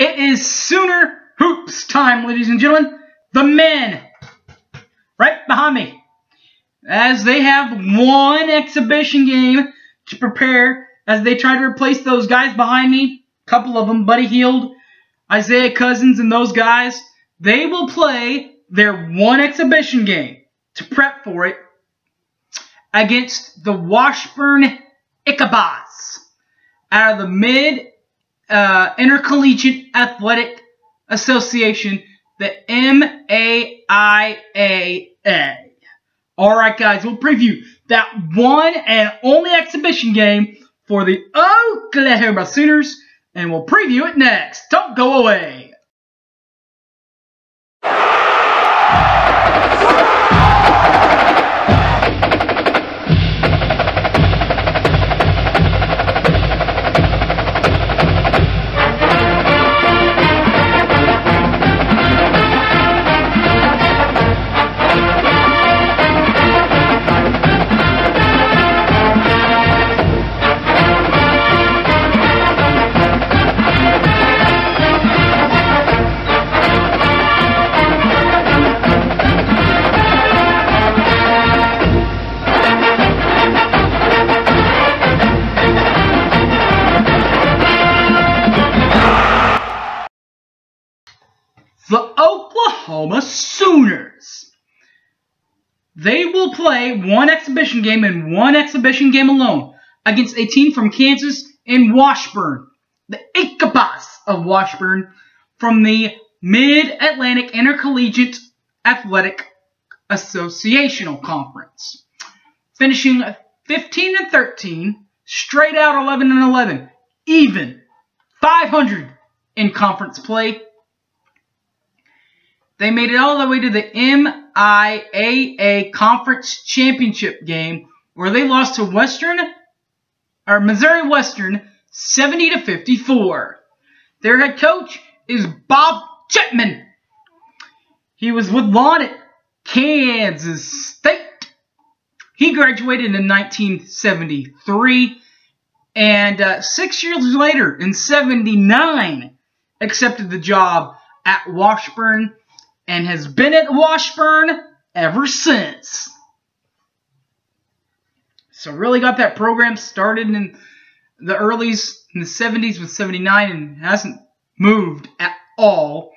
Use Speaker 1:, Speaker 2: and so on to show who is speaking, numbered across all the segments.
Speaker 1: It is Sooner Hoops time, ladies and gentlemen. The men, right behind me, as they have one exhibition game to prepare as they try to replace those guys behind me. A couple of them, Buddy Hield, Isaiah Cousins, and those guys. They will play their one exhibition game to prep for it against the Washburn Ichabos out of the Mid Intercollegiate Athletic Association, the MAIAA. Alright guys, we'll preview that one and only exhibition game for the Oklahoma Sooners, and we'll preview it next. Don't go away. The Oklahoma Sooners. They will play one exhibition game and one exhibition game alone against a team from Kansas and Washburn, the Ichabos of Washburn, from the Mid-Atlantic Intercollegiate Athletic Associational Conference. Finishing 15-13, straight out 11-11, even 500 in conference play. They made it all the way to the MIAA Conference Championship game, where they lost to Missouri Western 70-54. Their head coach is Bob Chipman. He was with Lon at Kansas State. He graduated in 1973, and 6 years later, in 79, accepted the job at Washburn, and has been at Washburn ever since. So really got that program started in the earlies, in the 70s with 79, and hasn't moved at all.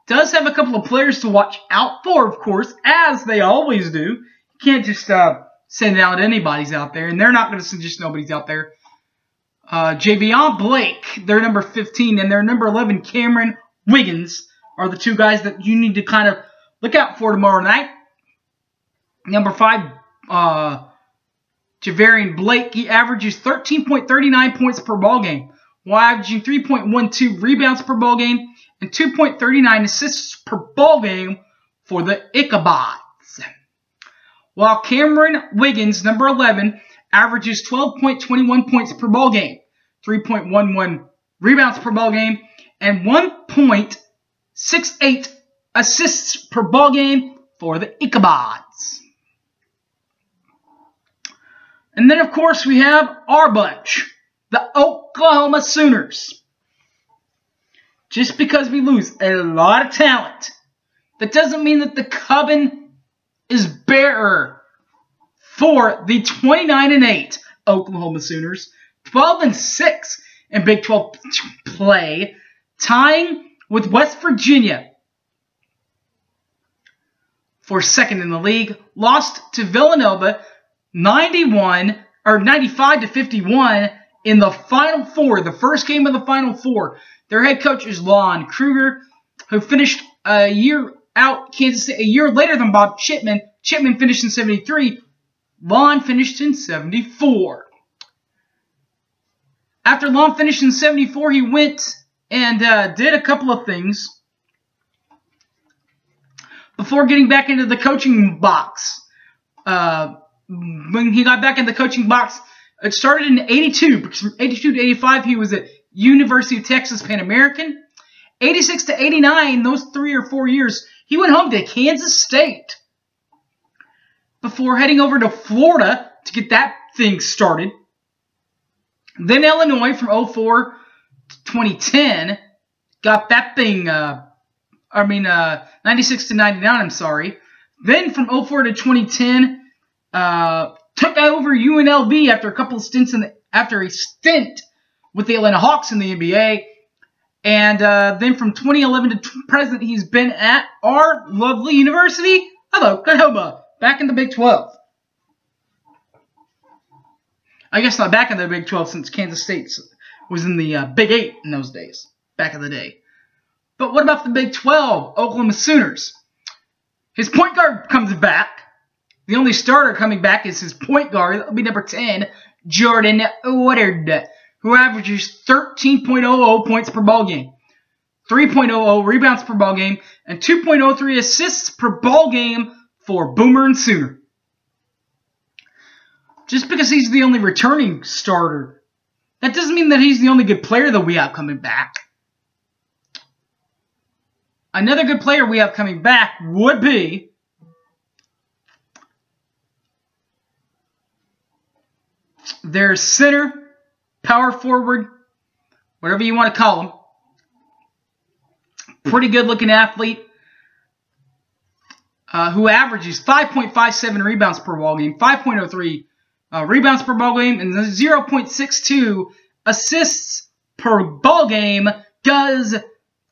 Speaker 1: Does have a couple of players to watch out for, of course, as they always do. You can't just send out anybody's out there, and they're not going to send just nobody's out there. Javion Blake, their number 15, and their number 11, Cameron Wiggins, are the two guys that you need to kind of look out for tomorrow night. Number 5, Javarian Blake, he averages 13.39 points per ball game, while averaging 3.12 rebounds per ball game and 2.39 assists per ball game for the Ichabos. While Cameron Wiggins, number 11, averages 12.21 points per ball game, 3.11 rebounds per ball game, and 1.68 assists per ball game for the Ichabos. And then, of course, we have our bunch, the Oklahoma Sooners. Just because we lose a lot of talent, that doesn't mean that the Cubbin is bearer for the 29-8 Oklahoma Sooners, 12-6 in Big 12 play, tying with West Virginia for second in the league. Lost to Villanova 95-51 in the Final Four, the first game of the Final Four. Their head coach is Lon Kruger, who finished a year out Kansas State a year later than Bob Chipman. Chipman finished in 73. Lon finished in 74. After Lon finished in 74, he went and did a couple of things before getting back into the coaching box. When he got back in the coaching box, it started in 82. Because from 82 to 85, he was at University of Texas Pan American. 86 to 89, those 3 or 4 years, he went home to Kansas State before heading over to Florida to get that thing started. Then Illinois from 04 to 2010. got that thing, 96 to 99, I'm sorry. Then from 04 to 2010, took over UNLV after a couple of stints after a stint with the Atlanta Hawks in the NBA. And then from 2011 to present, he's been at our lovely University of Oklahoma, back in the Big 12. I guess not back in the Big 12 since Kansas State was in the Big 8 in those days, back in the day. But what about the Big 12, Oklahoma Sooners? His point guard comes back. The only starter coming back is his point guard. That will be number 10, Jordan Woodard, who averages 13.00 points per ball game, 3.00 rebounds per ball game, and 2.03 assists per ball game for Boomer and Sooner. Just because he's the only returning starter, that doesn't mean that he's the only good player that we have coming back. Another good player we have coming back would be their center, power forward, whatever you want to call him. Pretty good looking athlete who averages 5.57 rebounds per ball game, 5.03 rebounds per ball game, and 0.62 assists per ball game. Does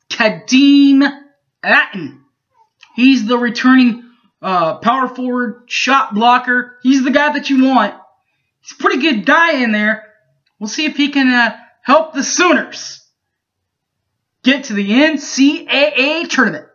Speaker 1: Kadeem Atten. He's the returning power forward, shot blocker. He's the guy that you want. He's a pretty good guy in there. We'll see if he can help the Sooners get to the NCAA tournament.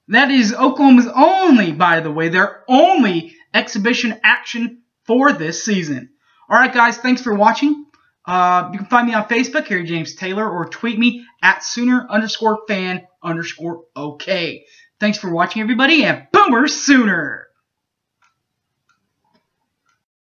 Speaker 1: That is Oklahoma's only, by the way, their only exhibition action for this season. Alright guys, thanks for watching. You can find me on Facebook, Harry James Taylor, or tweet me at Sooner_fan_OK. Thanks for watching, everybody, and Boomer Sooner!